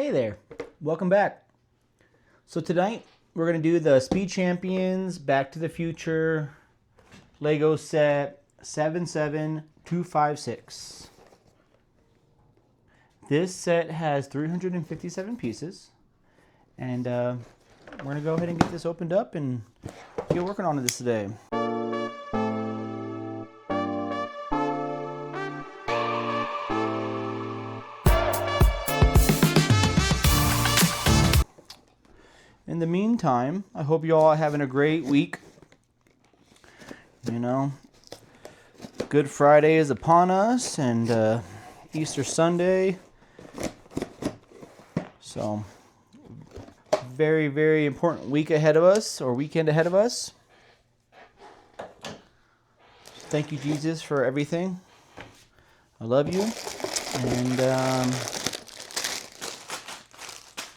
Hey there, welcome back. So tonight we're going to do the Speed Champions Back to the Future Lego set 77256. This set has 357 pieces, and we're going to go ahead and get this opened up and get working on this today. In the meantime, I hope you all are having a great week. You know, Good Friday is upon us, and Easter Sunday. So, very, very important week ahead of us, or weekend ahead of us. Thank you, Jesus, for everything. I love you. And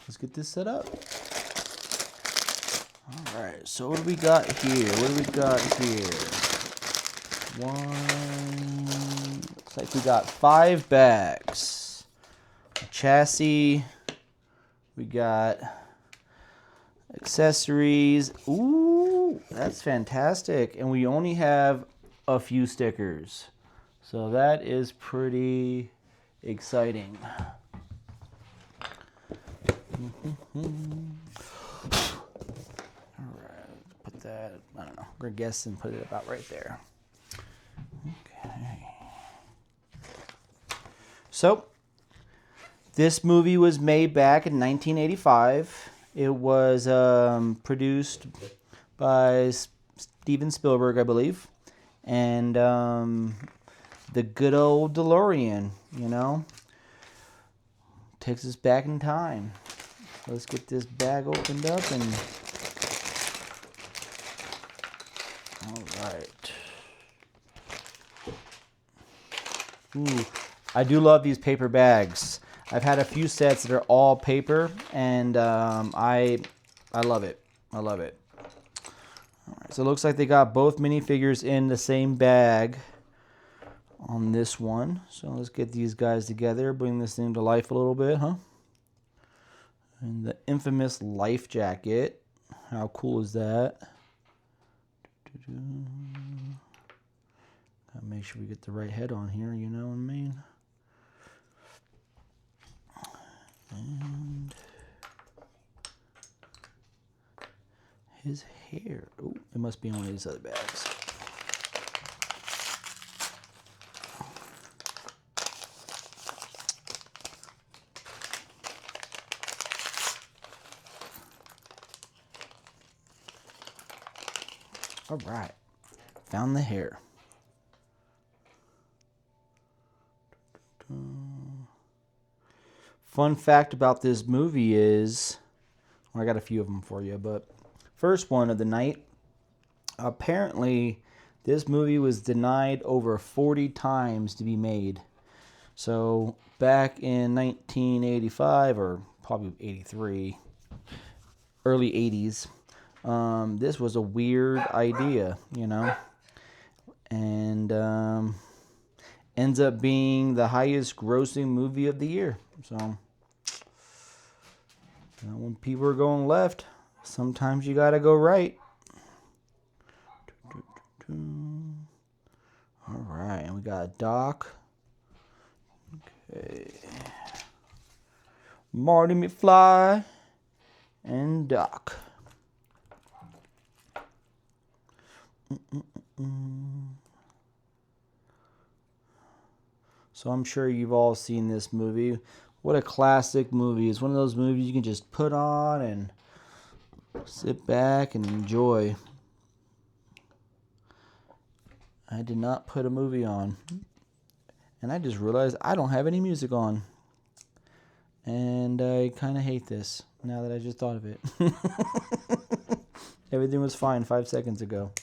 let's get this set up. Alright, so what do we got here? Looks like we got 5 bags. A chassis. We got accessories. Ooh, that's fantastic. And we only have a few stickers. So that is pretty exciting. That, I don't know, we're gonna guess and put it about right there. Okay. So, this movie was made back in 1985. It was produced by Steven Spielberg, I believe. And the good old DeLorean, you know, takes us back in time. Let's get this bag opened up and... Alright. Ooh, I do love these paper bags. I've had a few sets that are all paper, and I love it. I love it. Alright, so it looks like they got both minifigures in the same bag on this one. So let's get these guys together, bring this thing to life a little bit, huh? And the infamous life jacket. How cool is that? Gotta make sure we get the right head on here, you know what I mean? And his hair. Oh, it must be on one of these other bags. All right, found the hair. Fun fact about this movie is, well, I got a few of them for you, but first one of the night, apparently this movie was denied over 40 times to be made. So back in 1985, or probably 83, early 80s, this was a weird idea, you know, and ends up being the highest grossing movie of the year. So, you know, when people are going left, sometimes you gotta go right. All right, and we got Doc. Okay, Marty McFly and Doc. So I'm sure you've all seen this movie. What a classic movie. It's one of those movies you can just put on and sit back and enjoy. I did not put a movie on. And I just realized I don't have any music on. And I kind of hate this now that I just thought of it. Everything was fine 5 seconds ago.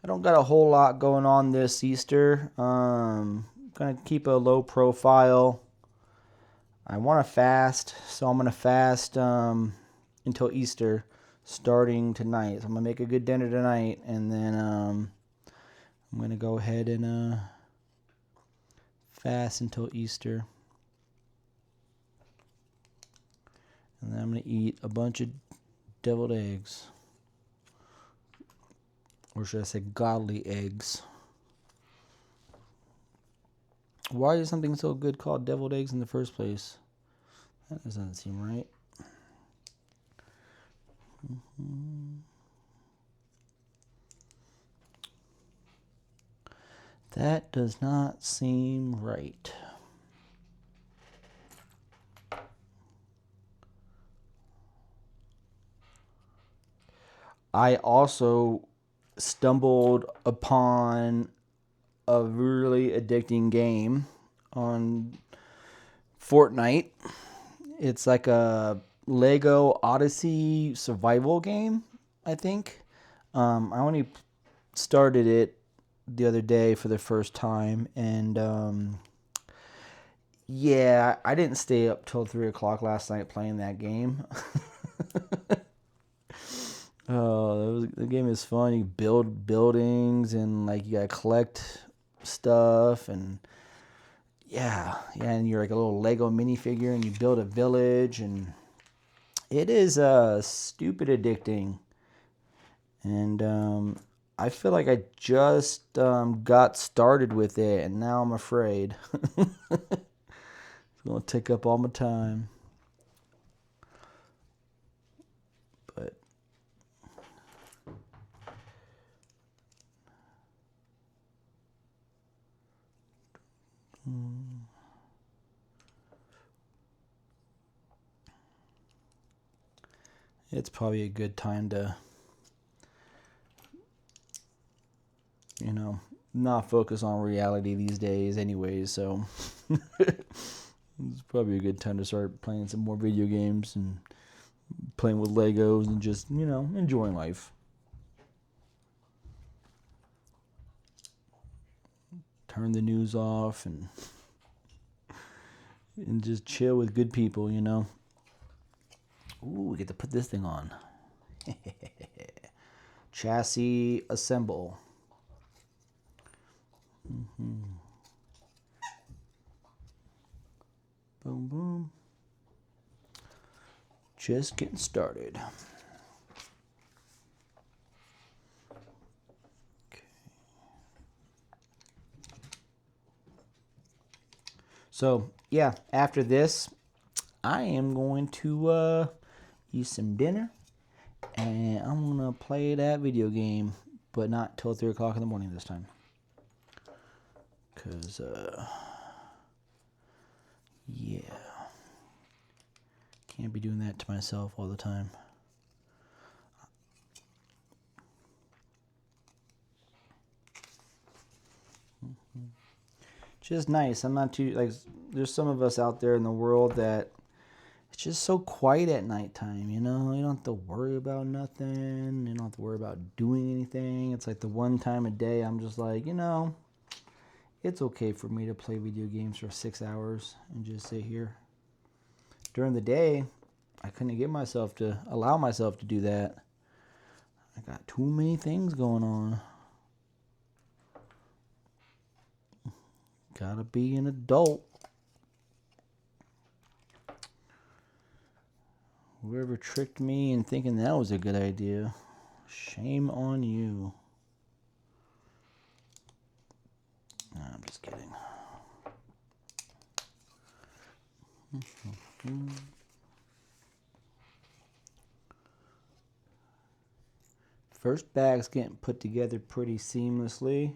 I don't got a whole lot going on this Easter. Gonna keep a low profile. I want to fast, so I'm going to fast until Easter, starting tonight. So I'm going to make a good dinner tonight, and then I'm going to go ahead and fast until Easter. And then I'm going to eat a bunch of deviled eggs. Or should I say godly eggs? Why is something so good called deviled eggs in the first place? That doesn't seem right. That does not seem right. I also stumbled upon a really addicting game on Fortnite. It's like a Lego Odyssey survival game, I think. I only started it the other day for the first time, and yeah, I didn't stay up till 3 o'clock last night playing that game. Oh, the game is fun. You build buildings and like you gotta collect stuff, and yeah, and you're like a little Lego minifigure and you build a village, and it is stupid addicting. And I feel like I just got started with it, and now I'm afraid. It's gonna take up all my time. But it's probably a good time to, not focus on reality these days anyways, so it's probably a good time to start playing some more video games and playing with Legos and just, enjoying life. Turn the news off and just chill with good people, Ooh, we get to put this thing on. Chassis assemble. Boom, boom. Just getting started. Okay. So, yeah, after this, I am going to eat some dinner, and I'm going to play that video game, but not till 3 o'clock in the morning this time. Because, yeah, can't be doing that to myself all the time. Just nice. I'm not too, like, there's some of us out there in the world that it's just so quiet at nighttime, You don't have to worry about nothing. You don't have to worry about doing anything. It's like the one time a day I'm just like, it's okay for me to play video games for 6 hours and just sit here. During the day, I couldn't allow myself to do that. I got too many things going on. Gotta be an adult. Whoever tricked me in thinking that was a good idea, shame on you. Nah, I'm just kidding. First bag's getting put together pretty seamlessly.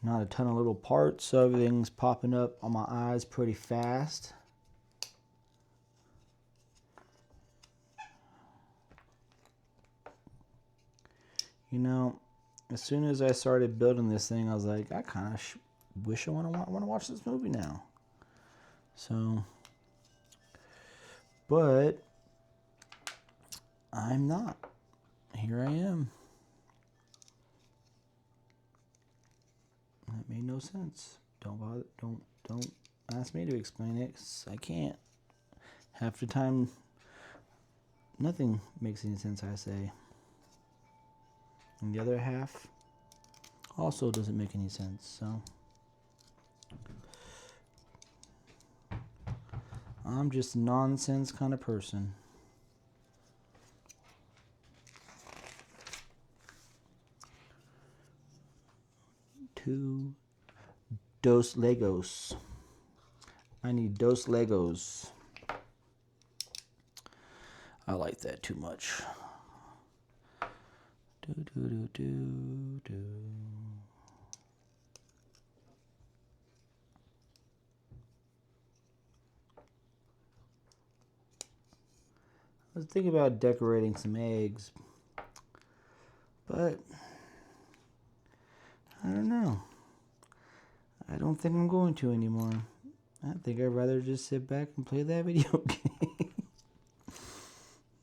Not a ton of little parts, so everything's popping up on my eyes pretty fast. As soon as I started building this thing, I was like, I kind of wish I want to watch this movie now. So, but I'm not. Here I am. That made no sense. Don't bother. Don't ask me to explain it, 'cause I can't. Half the time, nothing makes any sense, I say. And the other half also doesn't make any sense, so. I'm just a nonsense kind of person. Dos Legos. I need dos Legos. I like that too much. I was thinking about decorating some eggs, but I don't know. I don't think I'm going to anymore. I think I'd rather just sit back and play that video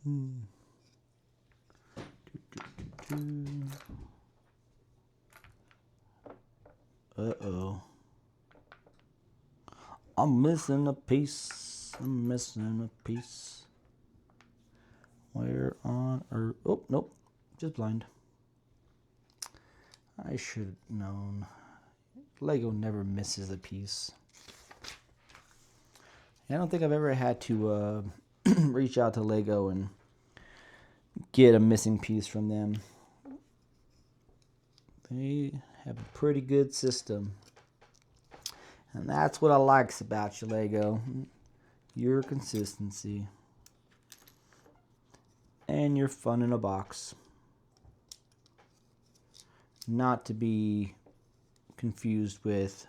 game. Uh-oh. I'm missing a piece. I'm missing a piece. Where on earth? Oh, nope. Just blind. I should have known. Lego never misses a piece. I don't think I've ever had to reach out to Lego and get a missing piece from them. They have a pretty good system. And that's what I likes about you, Lego. Your consistency. And your fun in a box. Not to be confused with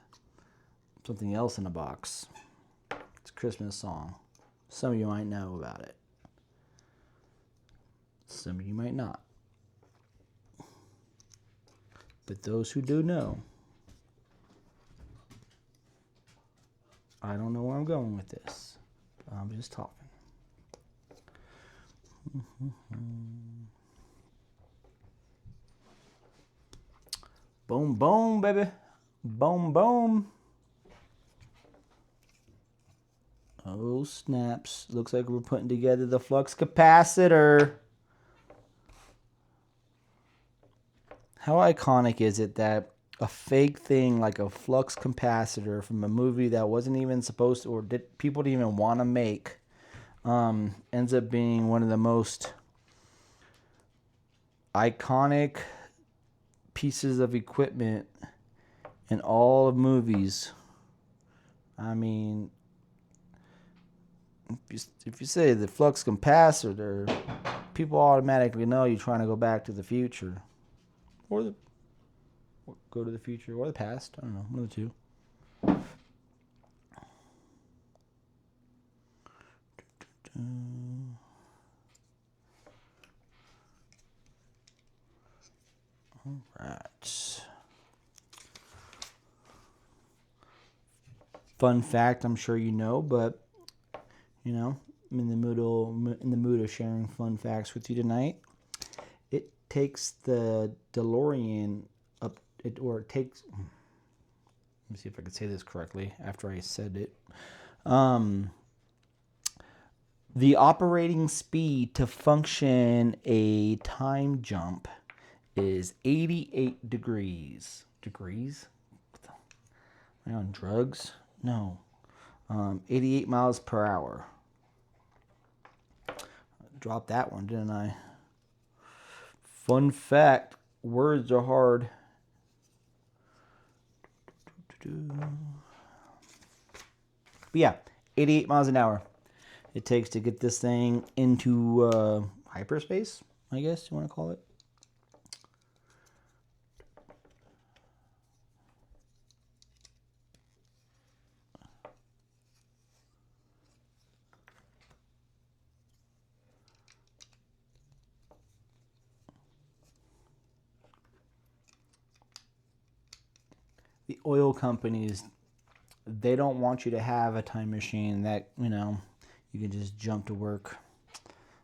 something else in a box. It's a Christmas song. Some of you might know about it. Some of you might not. But those who do know, I don't know where I'm going with this. I'm just talking. Boom, boom, baby. Boom, boom. Oh, snaps. Looks like we're putting together the flux capacitor. How iconic is it that a fake thing like a flux capacitor from a movie that wasn't even supposed to, or people didn't even want to make, ends up being one of the most iconic pieces of equipment in all of movies. I mean, if you say the flux capacitor, people automatically know you're trying to go back to the future. Or go to the future or the past. I don't know. One of the two. All right. Fun fact, I'm sure you know, but you know, I'm in the mood of sharing fun facts with you tonight. It takes the DeLorean up. It takes. Let me see if I can say this correctly after I said it. The operating speed to function a time jump is 88 degrees. Degrees? Am I on drugs? No. 88 miles per hour. Dropped that one, didn't I? Fun fact, words are hard. But yeah, 88 miles an hour it takes to get this thing into hyperspace, I guess you want to call it. The oil companies, they don't want you to have a time machine that, you know, you can just jump to work.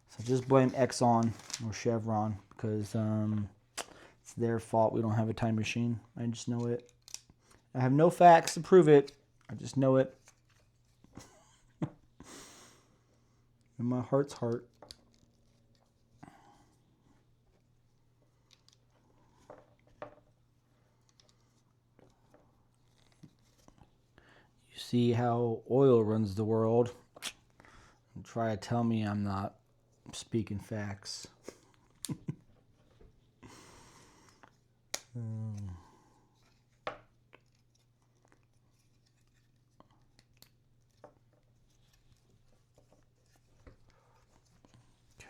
So just blame Exxon or Chevron because it's their fault we don't have a time machine. I just know it. I have no facts to prove it. I just know it. in my heart's heart. You see how oil runs the world. And try to tell me I'm not speaking facts.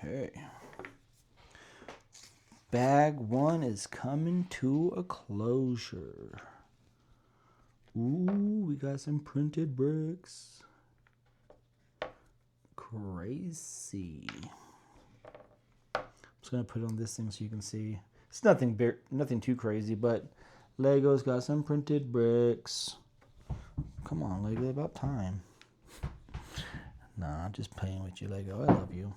Okay. Bag 1 is coming to a closure. Ooh, we got some printed bricks. Crazy. I'm just gonna put it on this thing so you can see. It's nothing too crazy, but Lego's got some printed bricks. Come on, Lego, about time. Nah, I'm just playing with you, Lego. I love you.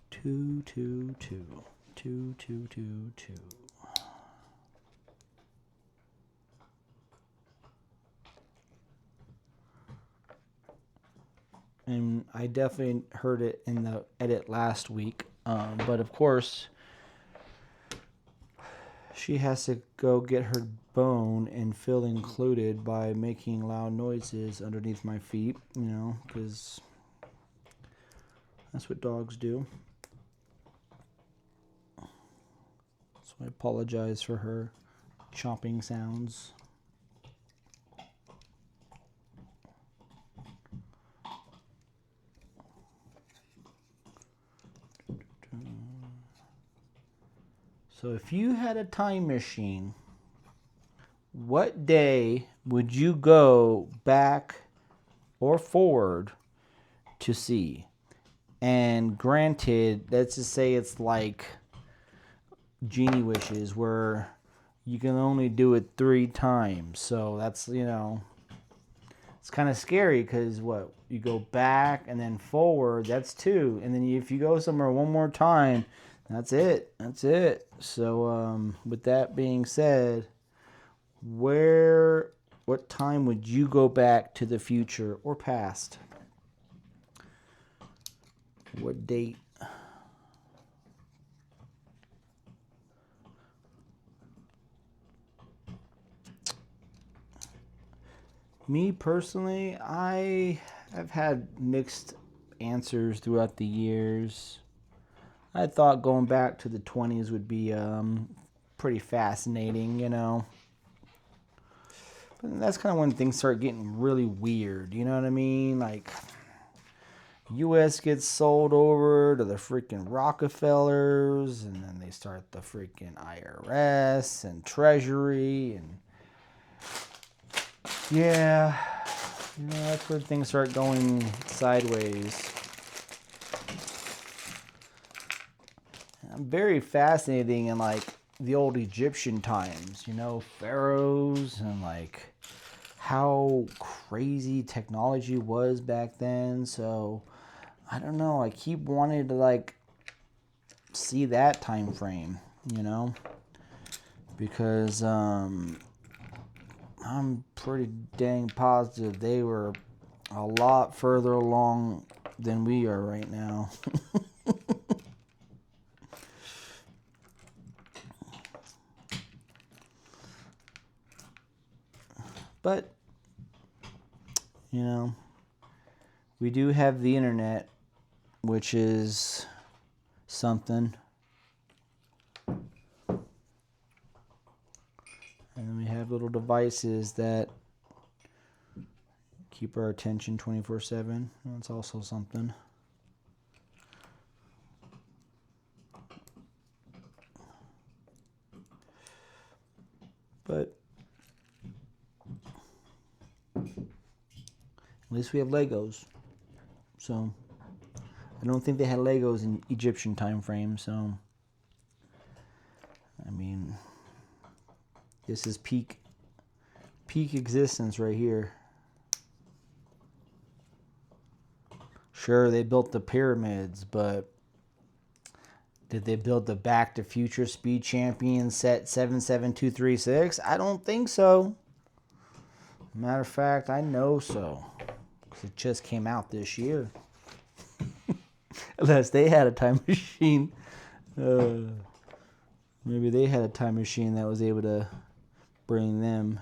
2, 2, 2. 2, 2, 2, 2. And I definitely heard it in the edit last week. But of course, she has to go get her bone and feel included by making loud noises underneath my feet, you know, because that's what dogs do. So I apologize for her chomping sounds. So if you had a time machine, what day would you go back or forward to see? And granted, let's just say it's like Genie Wishes where you can only do it 3 times. So that's, you know, it's kind of scary because what? You go back and then forward, that's 2. And then if you go somewhere one more time, that's it. That's it. So with that being said, what time would you go back to the future or past? What date? Me personally, I have had mixed answers throughout the years. I thought going back to the 20s would be pretty fascinating, you know. But that's kind of when things start getting really weird, you know what I mean? Like, U.S. gets sold over to the freaking Rockefellers, and then they start the freaking IRS and Treasury, and yeah, you know, that's where things start going sideways. I'm very fascinating in like the old Egyptian times, you know, pharaohs and like how crazy technology was back then. So I don't know, I keep wanting to like see that time frame, you know, because I'm pretty dang positive they were a lot further along than we are right now. But, you know, we do have the internet, which is something. And then we have little devices that keep our attention 24/7. That's also something. But at least we have Legos. So I don't think they had Legos in Egyptian time frame. So I mean, this is peak existence right here. Sure, they built the pyramids, but did they build the Back to Future Speed Champion set 77236? I don't think so. Matter of fact, I know so, because it just came out this year. Unless they had a time machine. Maybe they had a time machine that was able to bring them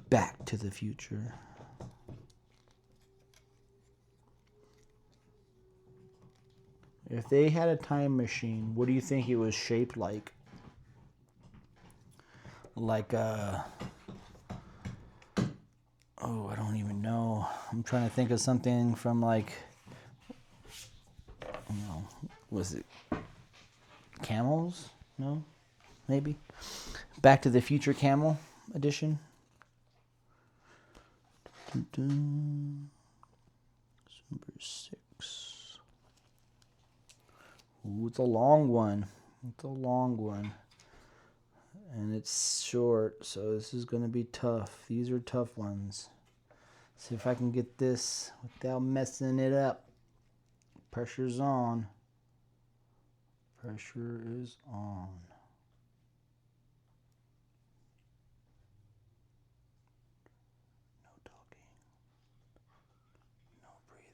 back to the future. If they had a time machine, what do you think it was shaped like? Like I don't even know. I'm trying to think of something from like, was it camels? No? Maybe? Back to the Future Camel edition. Number 6. Ooh, it's a long one. It's a long one. And it's short, so this is going to be tough. These are tough ones. See if I can get this without messing it up. Pressure's on. Pressure is on. No talking. No breathing.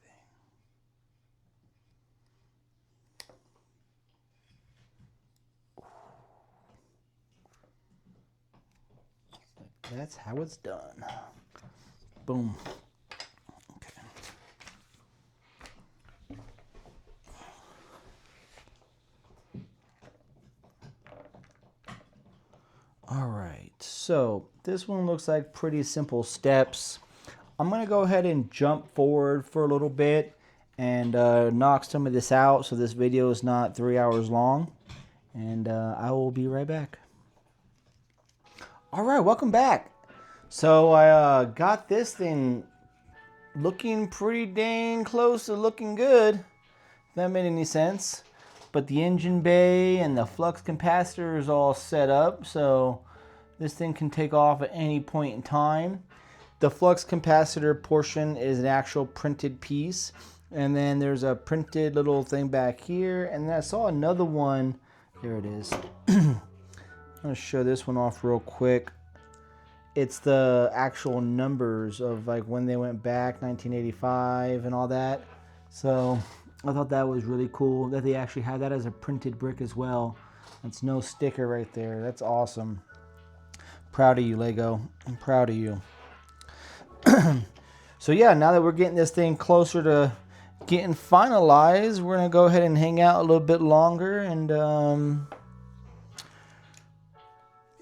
That's how it's done. Boom. Okay. All right. So this one looks like pretty simple steps. I'm going to go ahead and jump forward for a little bit and knock some of this out so this video is not 3 hours long. And I will be right back. All right, welcome back. So I got this thing looking pretty dang close to looking good, if that made any sense. But the engine bay and the flux capacitor is all set up, so this thing can take off at any point in time. The flux capacitor portion is an actual printed piece, and then there's a printed little thing back here, and then I saw another one. There it is. I'm going to show this one off real quick. It's the actual numbers of like when they went back, 1985 and all that. So I thought that was really cool that they actually had that as a printed brick as well. That's no sticker right there. That's awesome. Proud of you, Lego. I'm proud of you. So yeah, now that we're getting this thing closer to getting finalized, we're going to go ahead and hang out a little bit longer and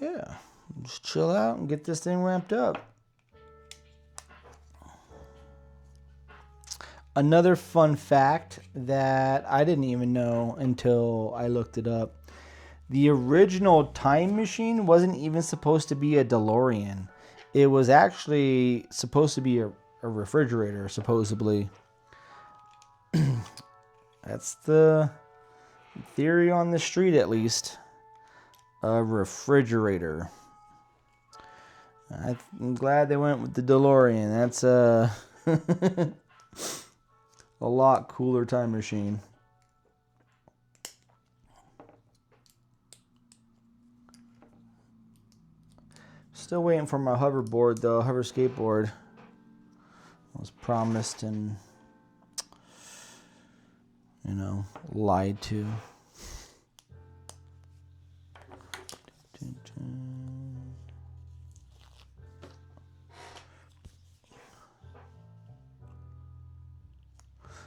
yeah, just chill out and get this thing ramped up. Another fun fact that I didn't even know until I looked it up. The original time machine wasn't even supposed to be a DeLorean. It was actually supposed to be a refrigerator, supposedly. That's the theory on the street, at least. A refrigerator. I'm glad they went with the DeLorean. That's a lot cooler time machine. Still waiting for my hoverboard though, hover skateboard. I was promised and, lied to.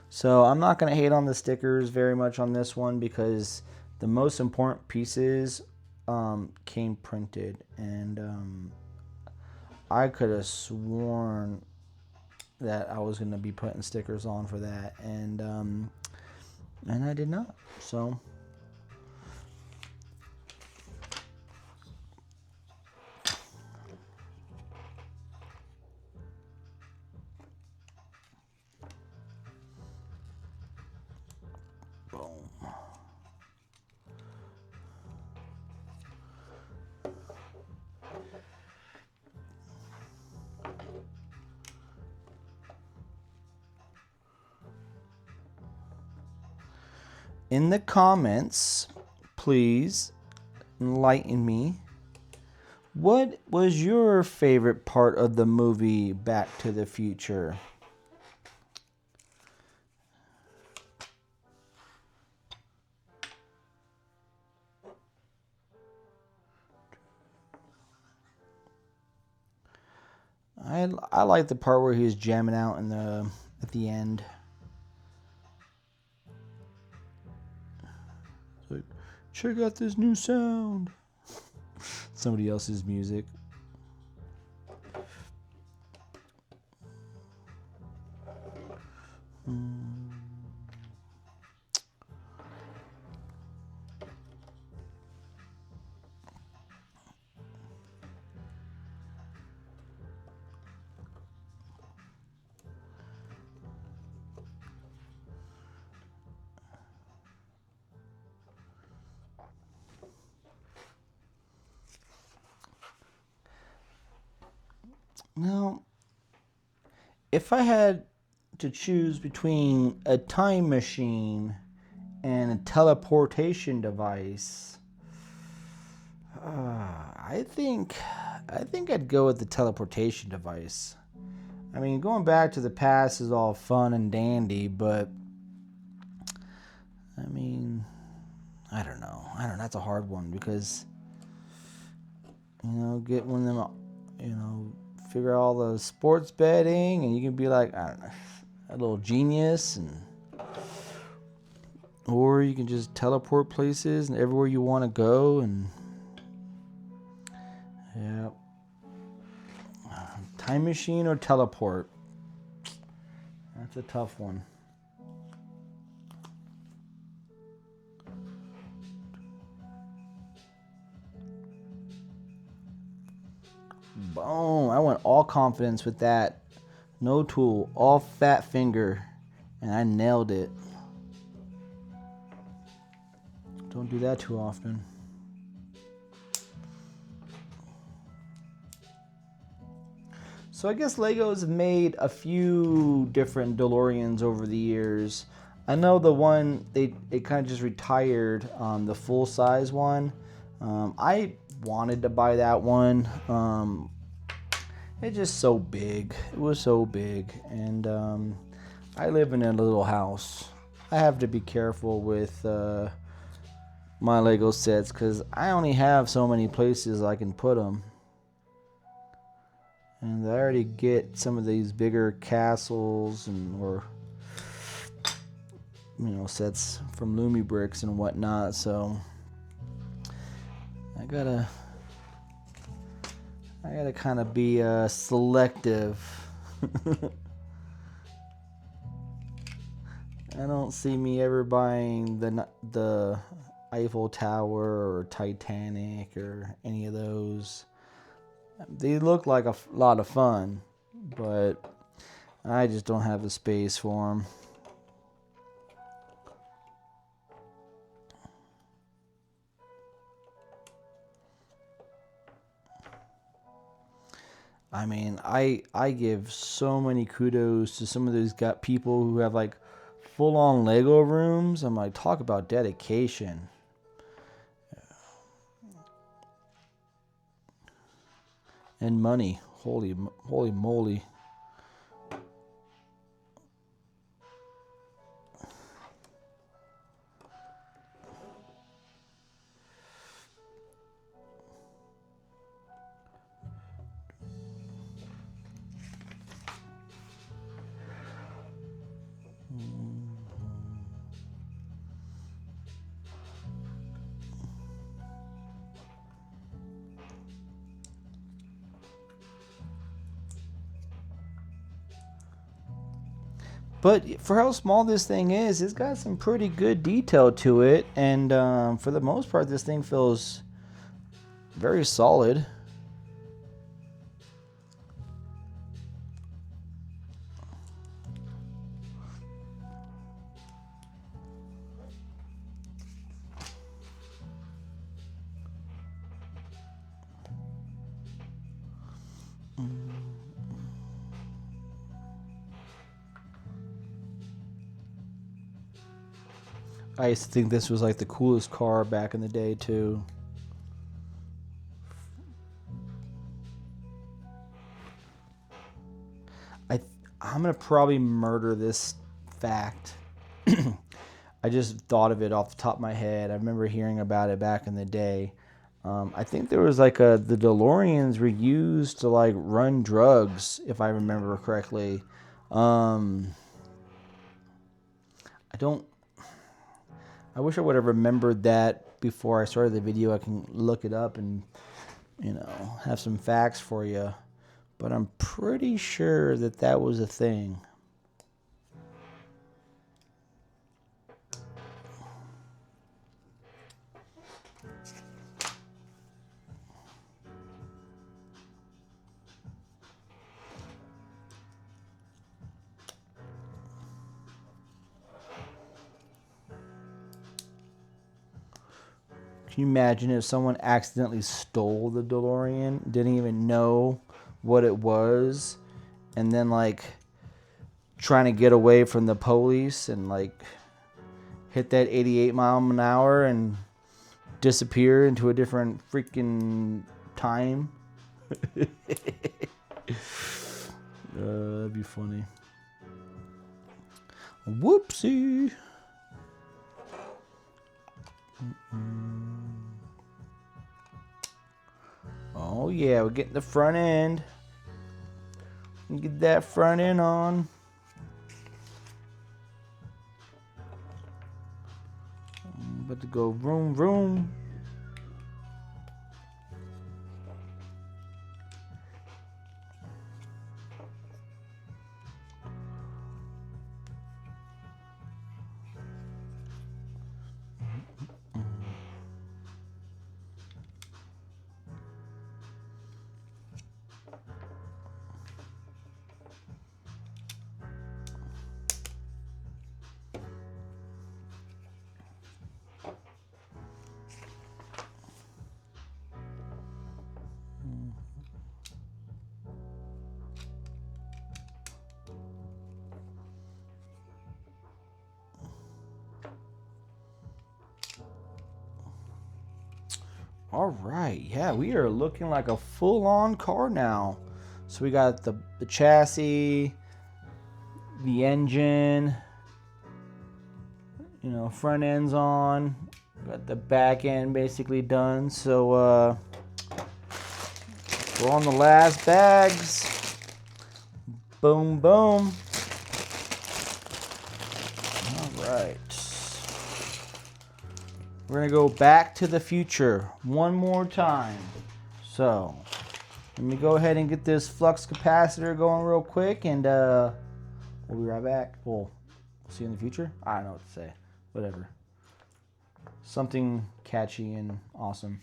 So I'm not going to hate on the stickers very much on this one because the most important pieces came printed, and I could have sworn that I was going to be putting stickers on for that, and I did not. So boom. In the comments, please enlighten me. What was your favorite part of the movie Back to the Future? I like the part where he was jamming out at the end. It's like, check out this new sound. Somebody else's music. Now, if I had to choose between a time machine and a teleportation device, I think I'd go with the teleportation device. I mean, going back to the past is all fun and dandy, but I mean, I don't know. That's a hard one because get one of them, figure all the sports betting, and you can be like, I don't know, a little genius, or you can just teleport places and everywhere you want to go, and yeah, time machine or teleport. That's a tough one. Boom! I went all confidence with that. No tool, all fat finger, and I nailed it. Don't do that too often. So I guess Lego's made a few different DeLoreans over the years. I know the one it kind of just retired, the full size one. I wanted to buy that one. It's just so big. It was so big, and I live in a little house. I have to be careful with my Lego sets because I only have so many places I can put them. And I already get some of these bigger castles or sets from Lumi Bricks and whatnot. So I gotta kind of be selective. I don't see me ever buying the Eiffel Tower or Titanic or any of those. They look like a lot of fun, but I just don't have the space for them. I mean, I give so many kudos to some of those people who have like full-on Lego rooms. I'm like, talk about dedication. And money. Holy moly. But for how small this thing is, it's got some pretty good detail to it. And for the most part, this thing feels very solid. I used to think this was like the coolest car back in the day too. I'm gonna probably murder this fact. I just thought of it off the top of my head. I remember hearing about it back in the day. I think there was like the DeLoreans were used to like run drugs, if I remember correctly. I wish I would have remembered that before I started the video. I can look it up and, have some facts for you. But I'm pretty sure that was a thing. Can you imagine if someone accidentally stole the DeLorean, didn't even know what it was, and then like trying to get away from the police and like hit that 88 mile an hour and disappear into a different freaking time? That'd be funny. Whoopsie. Oh yeah, we're getting the front end. Get that front end on. I'm about to go vroom vroom. All right, yeah, we are looking like a full-on car now. So we got the chassis, the engine, front end's on. Got the back end basically done. So we're on the last bags. Boom, boom. All right. We're going to go back to the future one more time. So, let me go ahead and get this flux capacitor going real quick, and we'll be right back. We'll see you in the future. I don't know what to say. Whatever. Something catchy and awesome.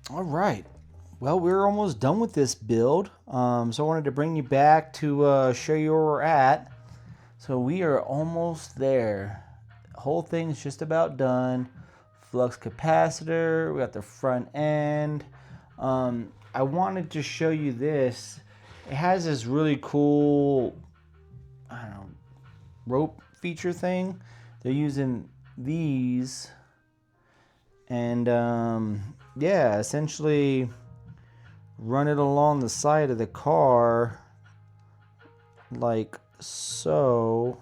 All right. Well, we're almost done with this build. So I wanted to bring you back to show you where we're at. So we are almost there. The whole thing's just about done. Flux capacitor, we got the front end. I wanted to show you this. It has this really cool, rope feature thing. They're using these. And yeah, essentially run it along the side of the car like so.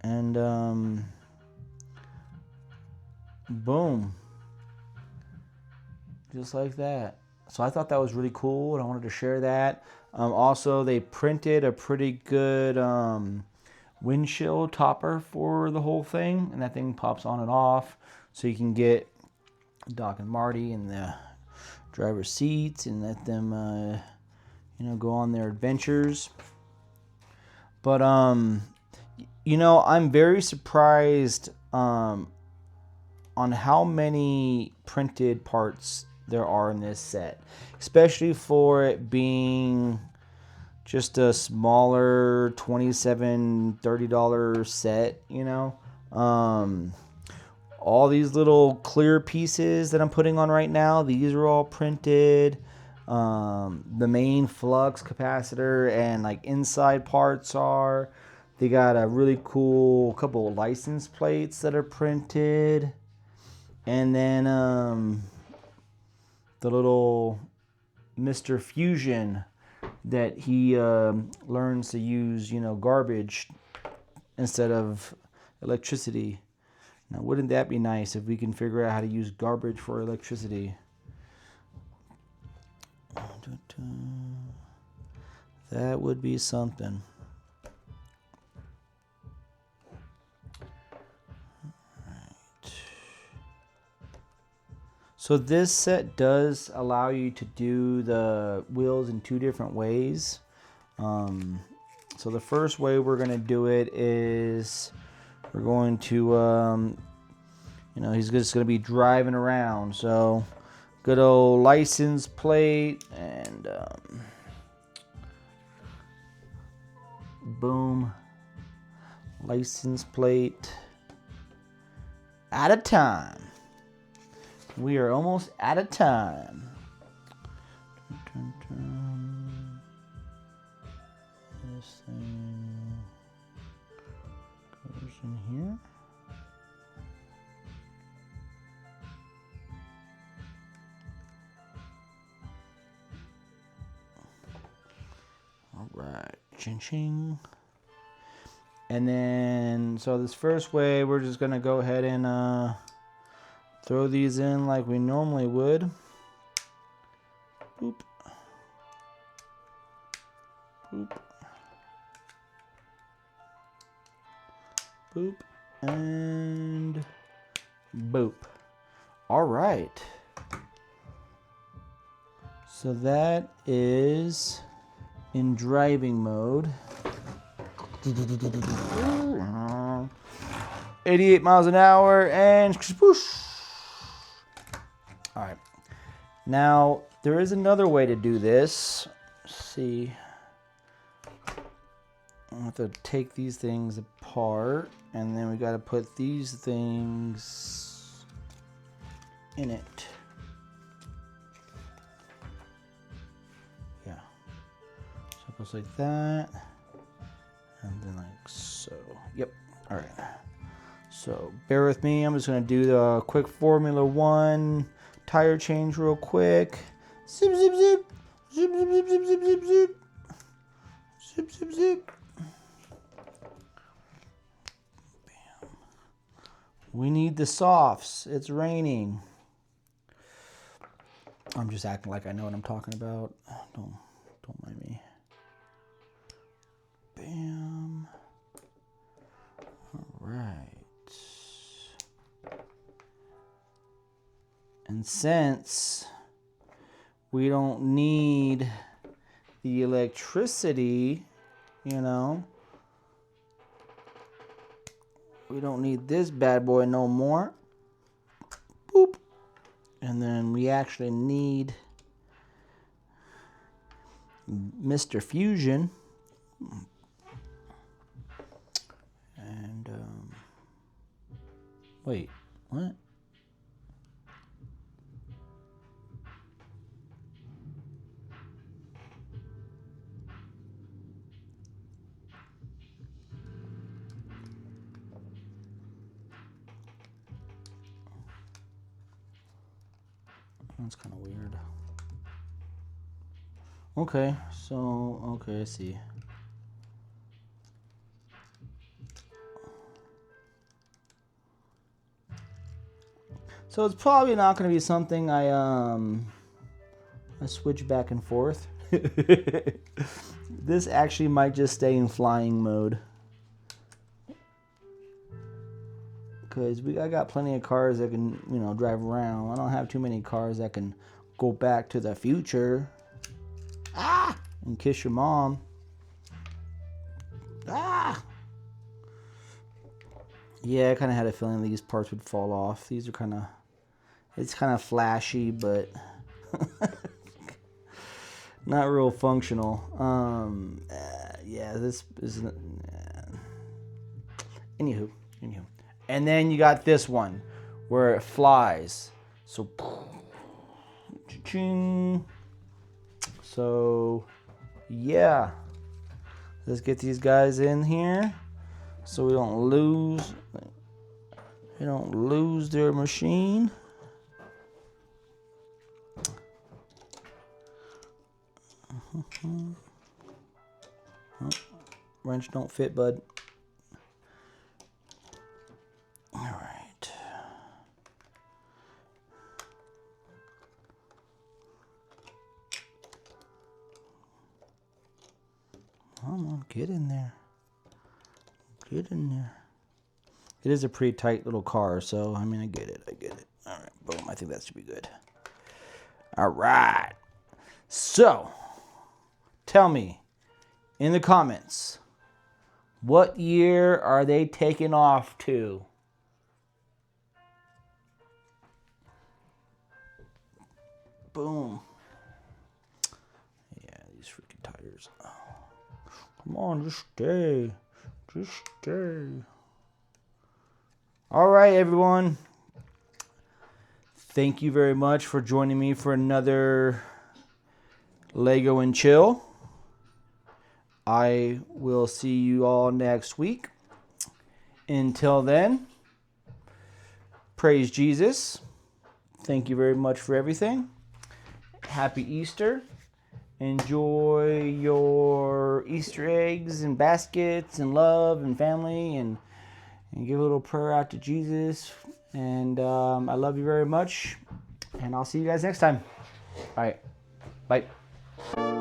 And boom, just like that. So I thought that was really cool, and I wanted to share that. Also, they printed a pretty good windshield topper for the whole thing, and that thing pops on and off, so you can get Doc and Marty in the driver's seats and let them go on their adventures. But I'm very surprised on how many printed parts there are in this set, especially for it being just a smaller $27, $30 set. All these little clear pieces that I'm putting on right now, these are all printed. The main flux capacitor and like inside parts are. They got a really cool couple of license plates that are printed. And then the little Mr. Fusion that he learns to use, garbage instead of electricity. Now, wouldn't that be nice if we can figure out how to use garbage for electricity? That would be something. Right. So this set does allow you to do the wheels in 2 different ways. So the first way we're going to do it is we're going to, he's just going to be driving around. So good old license plate and boom, license plate. Out of time. We are almost out of time. This thing goes in here. All right, ching. And then, so this first way, we're just gonna go ahead and throw these in like we normally would. Boop. Boop. Boop. And boop. All right. So that is in driving mode. 88 miles an hour and whoosh. All right. Now, there is another way to do this. Let's see. I have to take these things apart, and then we got to put these things in it. Yeah. So it goes like that. And then like so. Yep. All right. So bear with me. I'm just going to do the quick Formula 1 tire change real quick. Zip, zip, zip. Zip, zip, zip, zip, zip, zip, zip. Zip, zip, zip. Bam. We need the softs. It's raining. I'm just acting like I know what I'm talking about. Don't mind me. Bam. All right. And since we don't need the electricity, we don't need this bad boy no more. Boop. And then we actually need Mr. Fusion. And, wait, what? That's kind of weird. Okay, I see. So it's probably not going to be something I switch back and forth. This actually might just stay in flying mode. Because I got plenty of cars that can, drive around. I don't have too many cars that can go back to the future. Ah! And kiss your mom. Ah! Yeah, I kind of had a feeling these parts would fall off. These are it's kind of flashy, but not real functional. Yeah, this is... Anywho. And then you got this one where it flies. So, cha-ching. So, yeah. Let's get these guys in here so we don't lose their machine. Wrench don't fit, bud. All right. Come on, get in there. Get in there. It is a pretty tight little car, so, I mean, I get it. All right, boom. I think that should be good. All right. So, tell me in the comments, what year are they taking off to? Boom. Yeah, these freaking tires. Oh. Come on, just stay. Just stay. All right, everyone. Thank you very much for joining me for another Lego and Chill. I will see you all next week. Until then, praise Jesus. Thank you very much for everything. Happy Easter. Enjoy your Easter eggs and baskets and love and family and give a little prayer out to Jesus. And I love you very much. And I'll see you guys next time. All right. Bye.